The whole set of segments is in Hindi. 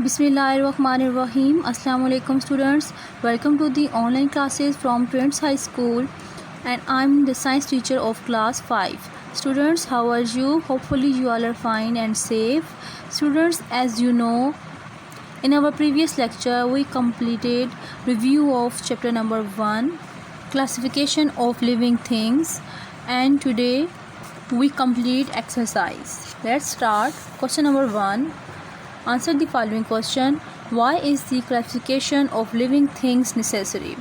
Bismillahirrahmanirrahim. Assalamu alaikum students. Welcome to the online classes from Prince High School, and I'm the science teacher of class 5. Students, how are you? Hopefully you all are fine and safe. Students, as you know, in our previous lecture we completed review of chapter number 1, classification of living things, and today we complete exercise. Let's start. Question number 1. Answer the following question. Why is the classification of living things necessary?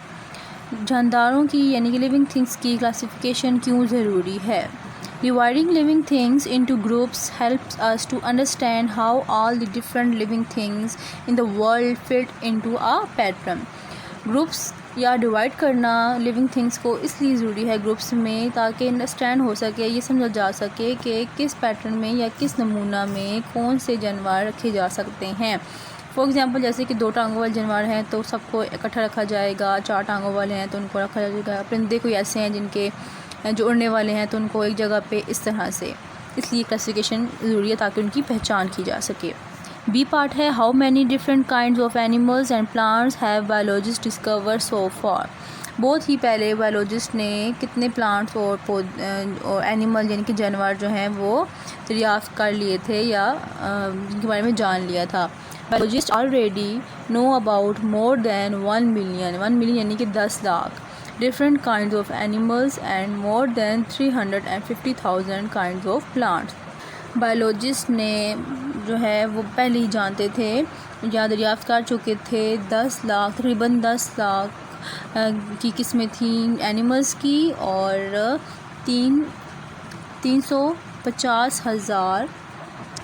जानदारों की यानी कि लिविंग थिंग्स की क्लासिफिकेशन क्यों ज़रूरी है? Dividing living things into groups helps us to understand how all the different living things in the world fit into a pattern. Groups या डिवाइड करना लिविंग थिंग्स को इसलिए ज़रूरी है ग्रुप्स में ताकि अंडरस्टैंड हो सके, ये समझा जा सके कि किस पैटर्न में या किस नमूना में कौन से जानवर रखे जा सकते हैं. फॉर एग्ज़ाम्पल, जैसे कि 2 टांगों वाले जानवर हैं तो सबको इकट्ठा रखा जाएगा, 4 टांगों वाले हैं तो उनको रखा जाएगा, परिंदे कोई ऐसे हैं जिनके जो उड़ने वाले हैं तो उनको एक जगह पे इस तरह से. इसलिए क्लासिफिकेशन ज़रूरी है ताकि उनकी पहचान की जा सके. बी पार्ट है how many different kinds of animals and plants have biologist discover so far. बहुत ही पहले बायोलॉजिस्ट ने कितने प्लांट्स और एनिमल यानी कि जानवर जो हैं वो दरियाफ्त कर लिए थे या जिनके बारे में जान लिया था. Biologist already know about more than 1 million यानी कि 10 lakh different kinds of animals and more than 350,000 kinds of plants. Biologist ने जो है वो पहले ही जानते थे या दरियाफ्त कर चुके थे 10 लाख तकरीबन 10 लाख की किस्में थी एनिमल्स की और 350,000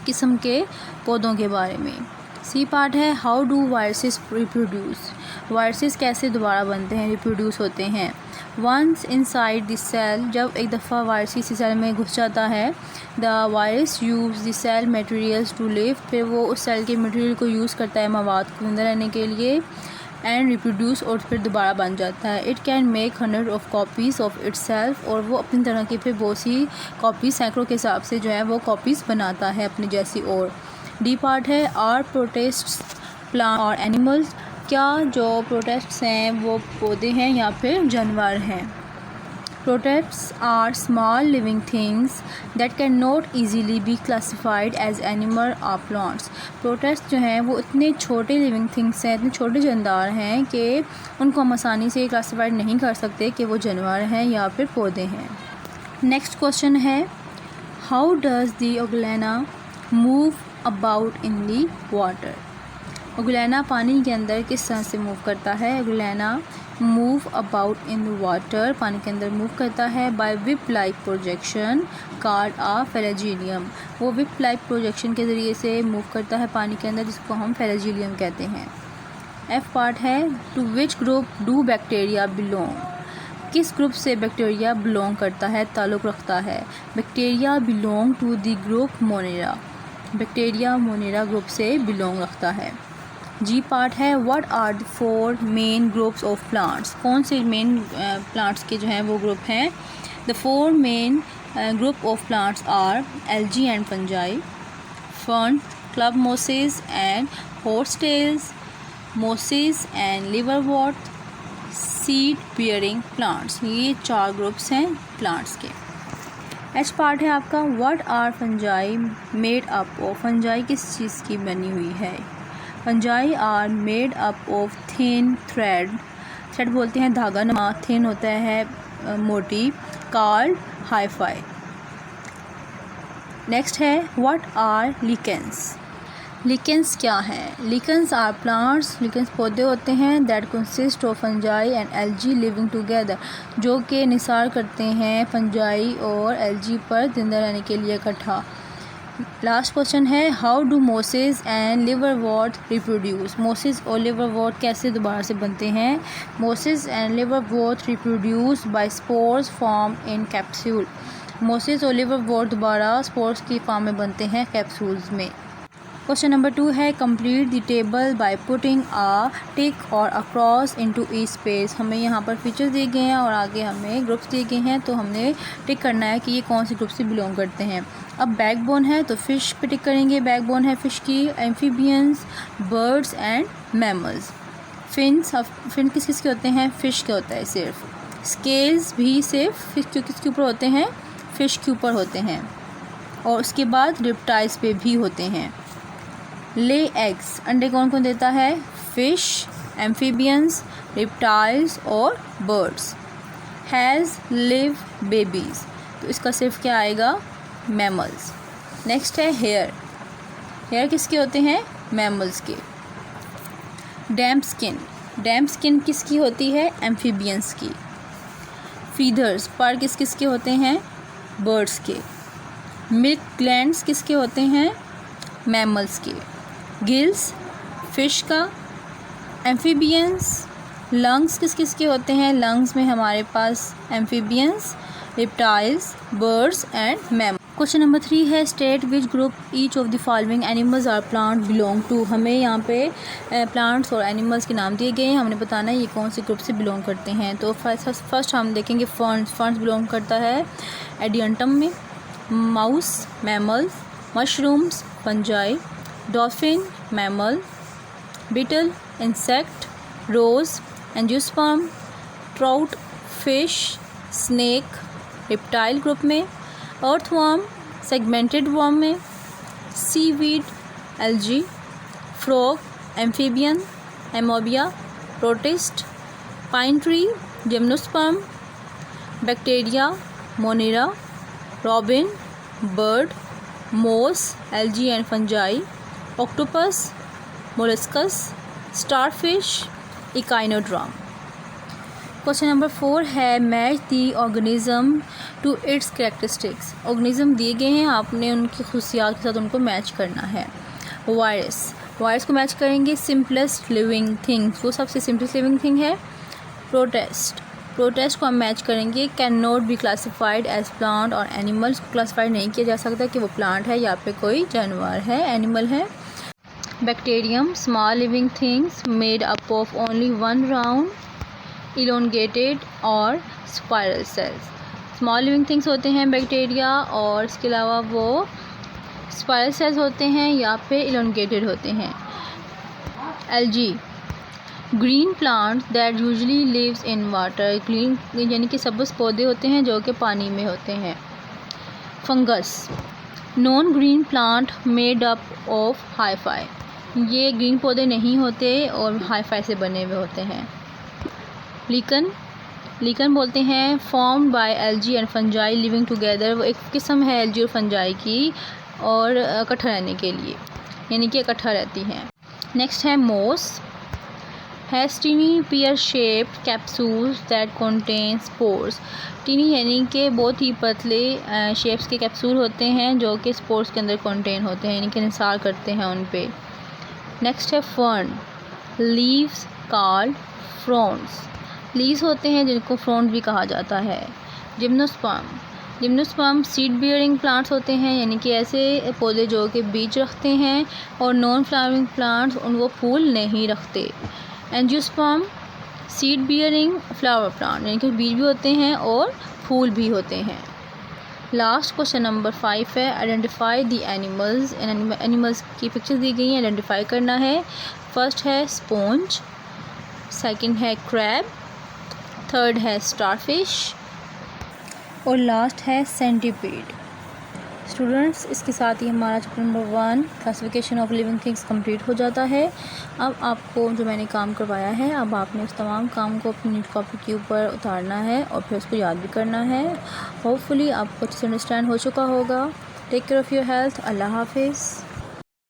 किस्म के पौधों के बारे में. सी पार्ट है how do viruses reproduce. Viruses कैसे दोबारा बनते हैं, रिप्रोड्यूस होते हैं. वंस इनसाइड द सेल, जब एक दफ़ा वायरस इसी सेल में घुस जाता है, the virus use the cell materials to live, फिर वो उस सेल के मटेरियल को यूज़ करता है मवाद को अंदर रहने के लिए, एंड रिप्रोड्यूस और फिर दोबारा बन जाता है. It can make 100 of copies of itself, और वो अपनी तरह की फिर बहुत सी कॉपीज़ सैकड़ों के हिसाब से जो है वो कॉपीज़ बनाता है अपनी जैसी. और डी पार्ट है आर प्रोटेस्ट्स प्लांट और एनिमल्स. क्या जो प्रोटेस्ट्स हैं वो पौधे हैं या फिर जानवर हैं? Protists are small living things that can not easily be classified as animal और प्लांट्स. प्रोटेस्ट जो हैं वो इतने छोटे लिविंग थिंग्स हैं, इतने छोटे जानदार हैं कि उनको हम आसानी से क्लासिफाइड नहीं कर सकते कि वो जानवर हैं या फिर पौधे हैं. नेक्स्ट क्वेश्चन है how does the euglena move about in the water. Euglena पानी के अंदर किस तरह से मूव करता है? Euglena move about in the water, पानी के अंदर मूव करता है by whip like projection called a flagellum. वो विप लाइक प्रोजेक्शन के ज़रिए से मूव करता है पानी के अंदर, जिसको हम फ्लैजिलियम कहते हैं. एफ पार्ट है to which group do bacteria belong. किस ग्रुप से बैक्टीरिया बिलोंग करता है, ताल्लुक़ रखता है? Bacteria belong to the group Monera. Bacteria Monera group से बिलोंग रखता है. जी पार्ट है what are the 4 main groups of plants. कौन से मेन प्लांट्स के जो हैं वो ग्रुप हैं? The 4 main group of plants are algae and fungi, fern, club mosses and horsetails, mosses and liverwort, seed bearing plants. ये 4 ग्रुप्स हैं प्लांट्स के. एच पार्ट है आपका what are fungi made up of. Fungi किस चीज़ की बनी हुई है? Fungi are made up of thin thread. Thread बोलते हैं धागा नुमा, थिन होता है मोटी, कॉल्ड हाइफाई. नेक्स्ट है व्हाट आर लिकेंस. लिकेंस क्या है? लिकेंस आर प्लांट्स, लिकेंस पौधे होते हैं that consist of fungi and algae living together, जो कि निसार करते हैं फंजाई और एल्गी पर जिंदा रहने के लिए इकट्ठा. लास्ट क्वेश्चन है how do mosses and liverwort reproduce. Mosses और लिवरवॉर्ट कैसे दोबारा से बनते हैं? Mosses and liverwort reproduce by spores form in capsule. Mosses और लिवरवॉर्ट दोबारा स्पोर्स की फॉर्म में बनते हैं कैप्सूल्स में. क्वेश्चन नंबर 2 है complete the table by putting a tick or a cross into each space. हमें यहाँ पर फीचर्स दिए गए हैं और आगे हमें ग्रुप्स दिए गए हैं, तो हमने टिक करना है कि ये कौन से ग्रुप से बिलोंग करते हैं। अब बैकबोन है तो फिश पे टिक करेंगे, बैकबोन है फिश की, amphibians, birds and mammals. Fins, अब फिन किस किस के होते हैं, फिश के होता है सिर्फ। स्केल्स भी सिर्फ फिश किसके ऊपर होते हैं, फिश के ऊपर होते हैं। और उसके बाद रिप्टाइल्स पे भी होते हैं। ले एग्स, अंडे कौन कौन देता है, फिश, एम्फीबियंस, रिप्टाइल्स और बर्ड्स। हैज़ लिव बेबीज़, तो इसका सिर्फ क्या आएगा, मैमल्स। नेक्स्ट है हेयर, हेयर किसके होते हैं, मैमल्स के। डैम्प स्किन, डैम्प स्किन किसकी होती है, एम्फीबियंस की। फीदर्स, पर किस किस के होते हैं, बर्ड्स के। मिल्क ग्लैंड्स किसके होते हैं, मैमल्स के। गिल्स, फिश का। एम्फीबियंस, लंग्स किस किस के होते हैं, लंग्स में हमारे पास amphibians, reptiles, birds and mammals. Question number 3 है state which group each of the following animals or plant belong to. हमें यहाँ पे प्लांट्स और एनिमल्स के नाम दिए गए हैं, हमने बताना है ये कौन से ग्रुप से बिलोंग करते हैं। तो फर्स्ट हम देखेंगे फर्न्स, फर्न्स बिलोंग करता है एडियंटम में। Mouse, mammals. Mushrooms, fungi. Dolphin, mammal. Beetle, insect. Rose, angiosperm. Trout, fish. Snake, reptile group में। अर्थवर्म, सेगमेंटेड वर्म में। Seaweed, algae. Frog, amphibian. Amoeba, protist. Pine tree, gymnosperm. Bacteria, monera. Robin, bird. Moss, algae and fungi. Octopus, molluscs. Starfish, echinoderm. Question number 4 है match the organism to its characteristics. Organism दिए गए हैं, आपने उनकी खुशियात के साथ उनको मैच करना है। वायरस, वायरस को मैच करेंगे सिंपलेस्ट लिविंग थिंग्स, वो सबसे सिंपलेस्ट लिविंग थिंग है। प्रोटेस्ट, प्रोटेस्ट को हम मैच करेंगे can not be classified as plant और एनिमल्स को क्लासीफाइड नहीं किया जा सकता कि वो प्लांट है या पे कोई जानवर है, एनिमल है। Bacterium, small living things made up of only one round elongated or spiral cells. Small living things होते हैं बैक्टीरिया, और इसके अलावा वो स्पाइरल सेल्स होते हैं या फिर इलोंगेटेड होते हैं। Algae, green plant that usually lives in water, green यानी कि सब्ज़ पौधे होते हैं जो कि पानी में होते हैं। Fungus, non green plant made up of hyphae, ये ग्रीन पौधे नहीं होते और हाईफाई से बने हुए होते हैं। लीकन, लीकन बोलते हैं formed by algae and fungi living together, वो एक किस्म है एल्गी और फंजाई की और इकट्ठा रहने के लिए, यानी कि इकट्ठा रहती हैं। नेक्स्ट है moss, has tiny pear shaped capsules that contain spores. Tiny यानी कि बहुत ही पतले शेप्स के कैप्सूल होते हैं जो कि स्पोर्स के अंदर कंटेन होते हैं, यानी कि निसार करते हैं उन पे। नेक्स्ट है fern, leaves called Fronx, leaves होते हैं जिनको फ्रॉन्ट भी कहा जाता है। Gymnosperm, gymnosperm seed bearing plants होते हैं, यानी कि ऐसे पौधे जो कि बीज रखते हैं, और नॉन फ्लावरिंग प्लांट्स उनको फूल नहीं रखते। Angiosperm seed bearing flower plant, यानी कि बीज भी होते हैं और फूल भी होते हैं। लास्ट क्वेश्चन नंबर 5 है आइडेंटिफाई द एनिमल्स। एनिमल्स की पिक्चर्स दी गई हैं, आइडेंटिफाई करना है। फर्स्ट है स्पॉन्ज, सेकंड है क्रैब, थर्ड है स्टारफिश और लास्ट है सेंटीपीड। स्टूडेंट्स, इसके साथ ही हमारा chapter number 1 classification of living things complete हो जाता है। अब आपको जो मैंने काम करवाया है, अब आपने उस तमाम काम को अपनी नीट कॉपी के ऊपर उतारना है और फिर उसको याद भी करना है। होपफुली आपको अच्छे से अंडरस्टैंड हो चुका होगा। Take care of your health. अल्लाह हाफिज़।